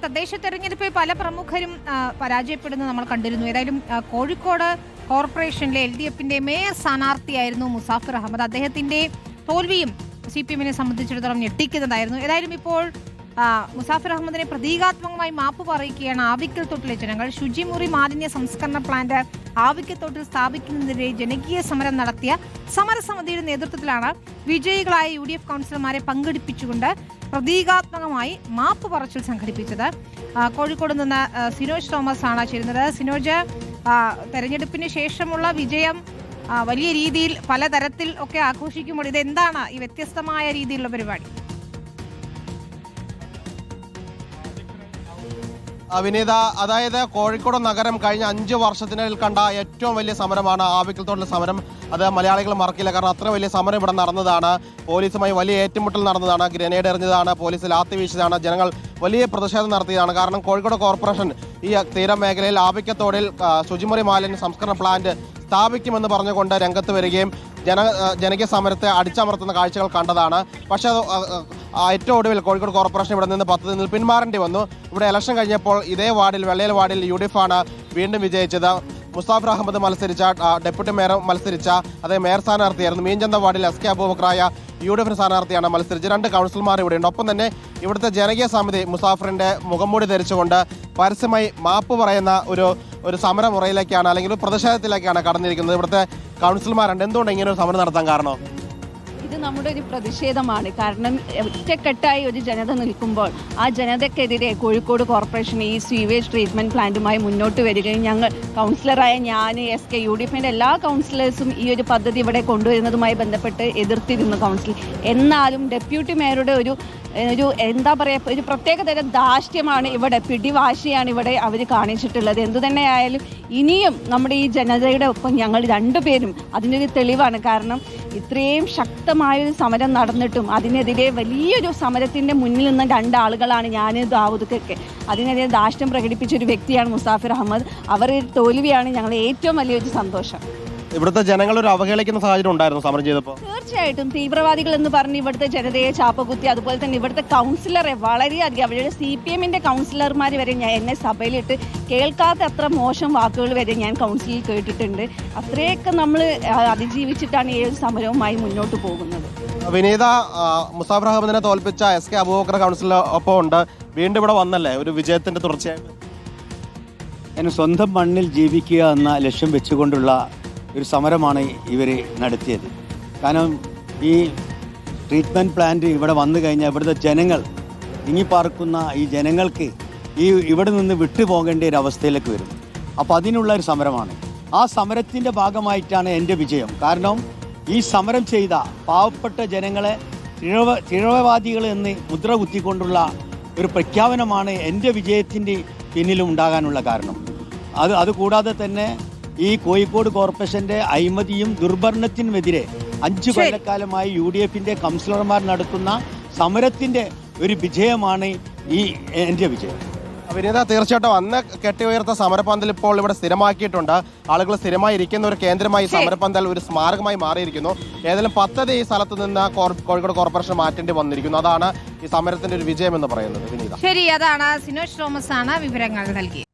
തദ്ദേശ തെരഞ്ഞെടുപ്പിൽ പല പ്രമുഖരും പരാജയപ്പെടുന്നത് നമ്മൾ കണ്ടിരുന്നു. ഏതായാലും കോഴിക്കോട് കോർപ്പറേഷനിലെ LDFന്റെ മേയർ സ്ഥാനാർത്ഥിയായിരുന്നു മുസാഫിർ അഹമ്മദ്. അദ്ദേഹത്തിന്റെ തോൽവിയും CPM-നെ സംബന്ധിച്ചിടത്തോളം ഞെട്ടിക്കുന്നതായിരുന്നു. ഏതായാലും ഇപ്പോൾ മുസാഫിർ അഹമ്മദിനെ പ്രതീകാത്മകമായി മാപ്പ് പറയുകയാണ് ആവിക്കൽ തോട്ടിലെ ജനങ്ങൾ. ശുചിമുറി മാലിന്യ സംസ്കരണ പ്ലാന്റ് ആവിക്കൽ തോട്ടിൽ സ്ഥാപിക്കുന്നതിനെതിരെ ജനകീയ സമരം നടത്തിയ സമരസമിതിയുടെ നേതൃത്വത്തിലാണ് വിജയികളായ UDF കൗൺസിലർമാരെ പങ്കെടുപ്പിച്ചുകൊണ്ട് പ്രതീകാത്മകമായി മാപ്പ് പറച്ചിൽ സംഘടിപ്പിച്ചത്. കോഴിക്കോട് നിന്ന് സിനോജ് തോമസ് ആണ് ചേരുന്നത്. സിനോജ്, തെരഞ്ഞെടുപ്പിന് ശേഷമുള്ള വിജയം വലിയ രീതിയിൽ പലതരത്തിൽ ഒക്കെ ആഘോഷിക്കുമ്പോൾ ഇതെന്താണ് ഈ വ്യത്യസ്തമായ രീതിയിലുള്ള പരിപാടി? വിനീത, അതായത് കോഴിക്കോട് നഗരം കഴിഞ്ഞ 5 വർഷത്തിനിടയിൽ കണ്ട ഏറ്റവും വലിയ സമരമാണ് ആവിക്കൽ തോട്ടിലെ സമരം. അത് മലയാളികൾ മറക്കില്ല. കാരണം അത്ര വലിയ സമരം ഇവിടെ നടന്നതാണ്. പോലീസുമായി വലിയ ഏറ്റുമുട്ടൽ നടന്നതാണ്, ഗ്രനേഡ് എറിഞ്ഞതാണ്, പോലീസ് ലാത്തി വീശിയതാണ്, ജനങ്ങൾ വലിയ പ്രതിഷേധം നടത്തിയതാണ്. കാരണം കോഴിക്കോട് കോർപ്പറേഷൻ ഈ തീരമേഖലയിൽ ആവിക്കൽ തോടിൽ ശുചിമുറി മാലിന്യ സംസ്കരണ പ്ലാന്റ് സ്ഥാപിക്കുമെന്ന് പറഞ്ഞുകൊണ്ട് രംഗത്ത് വരികയും ജനകീയ സമരത്തെ അടിച്ചമർത്തുന്ന കാഴ്ചകൾ കണ്ടതാണ്. പക്ഷേ ഏറ്റവും ഒടുവിൽ കോഴിക്കോട് കോർപ്പറേഷൻ ഇവിടെ നിന്ന് പദ്ധതിയിൽ നിന്ന് പിന്മാറേണ്ടി വന്നു. ഇവിടെ ഇലക്ഷൻ കഴിഞ്ഞപ്പോൾ ഇതേ വാർഡിൽ, വെള്ളയിൽ വാർഡിൽ UDF ആണ് വീണ്ടും വിജയിച്ചത്. മുസാഫിർ അഹമ്മദ് മത്സരിച്ച, ഡെപ്യൂട്ടി മേയർ മത്സരിച്ച അതേ മേയർ സ്ഥാനാർത്ഥിയായിരുന്നു. മീൻചന്ത വാർഡിൽ SK അബൂബക്കറായ UDF സ്ഥാനാർത്ഥിയാണ് മത്സരിച്ചത്. 2 കൗൺസിലർമാർ ഇവിടെയുണ്ട്. ഒപ്പം തന്നെ ഇവിടുത്തെ ജനകീയ സമിതി മുസാഫിറിന്റെ മുഖംമൂടി ധരിച്ചുകൊണ്ട് പരസ്യമായി മാപ്പ് പറയുന്ന ഒരു സമരമുറയിലേക്കാണ്, അല്ലെങ്കിൽ ഒരു പ്രതിഷേധത്തിലേക്കാണ് കടന്നിരിക്കുന്നത്. ഇവിടുത്തെ കൗൺസിലർമാരുണ്ട്. എന്തുകൊണ്ട് ഇങ്ങനെ ഒരു സമരം നടത്താൻ കാരണം? ഇത് നമ്മുടെ ഒരു പ്രതിഷേധമാണ്. കാരണം ഒറ്റക്കെട്ടായി ഒരു ജനത നിൽക്കുമ്പോൾ ആ ജനതയ്ക്കെതിരെ കോഴിക്കോട് കോർപ്പറേഷൻ ഈ സ്വീവേജ് ട്രീറ്റ്മെൻറ്റ് പ്ലാന്റുമായി മുന്നോട്ട് വരികയും ഞങ്ങൾ കൗൺസിലറായ ഞാൻ, SK, UDFന്റെ എല്ലാ കൗൺസിലേഴ്സും ഈ ഒരു പദ്ധതി ഇവിടെ കൊണ്ടുവരുന്നതുമായി ബന്ധപ്പെട്ട് എതിർത്തിരുന്നു കൗൺസിൽ. എന്നാലും ഡെപ്യൂട്ടി മേയറുടെ ഒരു എന്താ പറയുക, ഒരു പ്രത്യേകതരം ധാർഷ്ട്യമാണ് ഇവിടെ, പിടിവാശിയാണ് ഇവിടെ അവർ കാണിച്ചിട്ടുള്ളത്. എന്തുതന്നെയായാലും ഇനിയും നമ്മുടെ ഈ ജനതയുടെ ഒപ്പം ഞങ്ങൾ 2 പേരും അതിനൊരു തെളിവാണ്. കാരണം ഇത്രയും ശക്തമായൊരു സമരം നടന്നിട്ടും അതിനെതിരെ വലിയൊരു സമരത്തിൻ്റെ മുന്നിൽ നിന്ന് 2 ആളുകളാണ് ഞാൻ, ദാവൂദൊക്കെ. അതിനെതിരെ ധാർഷ്ട്യം പ്രകടിപ്പിച്ച ഒരു വ്യക്തിയാണ് മുസാഫിർ അഹമ്മദ്. അവരുടെ തോൽവിയാണ് ഞങ്ങളുടെ ഏറ്റവും വലിയൊരു സന്തോഷം. ഇവിടുത്തെ ജനങ്ങൾ ഒരു അവഹേളിക്കുന്ന സാഹചര്യം ഉണ്ടായിരുന്നു സമരം ചെയ്തപ്പോൾ? തീർച്ചയായിട്ടും തീവ്രവാദികൾ എന്ന് പറഞ്ഞ് ഇവിടുത്തെ ജനതയെ ചാപ്പകുത്തി, അതുപോലെ തന്നെ ഇവിടുത്തെ കൗൺസിലറെ വളരെയധികം, അവരുടെ CPM-ന്റെ കൗൺസിലർമാർ വരെ എന്നെ സഭയിലിട്ട് കേൾക്കാത്ത അത്ര മോശം വാക്കുകൾ വരെ ഞാൻ കൗൺസിലിൽ കേട്ടിട്ടുണ്ട്. അത്രയൊക്കെ നമ്മൾ അതിജീവിച്ചിട്ടാണ് ഈ ഒരു സമരവുമായി മുന്നോട്ട് പോകുന്നത്. വിനീത, മുസാഫിർ അഹമ്മദിനെ തോൽപ്പിച്ച SK അബൂബക്കർ കൗൺസിലർ ഒപ്പം ഉണ്ട്. വീണ്ടും ഇവിടെ വന്നല്ലേ ഒരു വിജയത്തിന്റെ തുടർച്ചയായിട്ട്? അതിന് സ്വന്തം മണ്ണിൽ ജീവിക്കുക എന്ന ലക്ഷ്യം വെച്ചുകൊണ്ടുള്ള ഒരു സമരമാണ് ഇവർ നടത്തിയത്. കാരണം ഈ ട്രീറ്റ്മെൻറ്റ് പ്ലാന്റ് ഇവിടെ വന്നു കഴിഞ്ഞാൽ ഇവിടുത്തെ ജനങ്ങൾ, തിങ്ങിപ്പാർക്കുന്ന ഈ ജനങ്ങൾക്ക് ഇവിടെ നിന്ന് വിട്ടുപോകേണ്ട ഒരു അവസ്ഥയിലേക്ക് വരും. അപ്പോൾ അതിനുള്ള ഒരു സമരമാണ്. ആ സമരത്തിൻ്റെ ഭാഗമായിട്ടാണ് എൻ്റെ വിജയം. കാരണം ഈ സമരം ചെയ്ത പാവപ്പെട്ട ജനങ്ങളെ തീവ്രവാദികൾ എന്ന് മുദ്ര കുത്തിക്കൊണ്ടുള്ള ഒരു പ്രഖ്യാപനമാണ് എൻ്റെ വിജയത്തിൻ്റെ പിന്നിലും ഉണ്ടാകാനുള്ള കാരണം. അതുകൂടാതെ തന്നെ ഈ കോഴിക്കോട് കോർപ്പറേഷൻ്റെ അഴിമതിയും ദുർഭരണത്തിനുമെതിരെ 5 കൊല്ലക്കാലമായി UDFന്റെ കൗൺസിലർമാർ നടത്തുന്ന സമരത്തിൻ്റെ ഒരു വിജയമാണ് ഈ എൻ്റെ വിജയം. വിനീത, തീർച്ചയായിട്ടും അന്ന് കെട്ടിയുയർത്ത സമരപന്തൽ ഇപ്പോൾ ഇവിടെ സ്ഥിരമാക്കിയിട്ടുണ്ട്. ആളുകൾ സ്ഥിരമായി ഇരിക്കുന്ന ഒരു കേന്ദ്രമായി സമരപന്തൽ ഒരു സ്മാരകമായി മാറിയിരിക്കുന്നു. ഏതായാലും പദ്ധതി ഈ സ്ഥലത്ത് നിന്ന് കോഴിക്കോട് കോർപ്പറേഷൻ മാറ്റേണ്ടി വന്നിരിക്കുന്നു. അതാണ് ഈ സമരത്തിന്റെ ഒരു വിജയം എന്ന് പറയുന്നത്. വിനീത, ശരി, അതാണ് സിനോജ് തോമസ് ആണ് വിവരങ്ങൾ നൽകിയത്.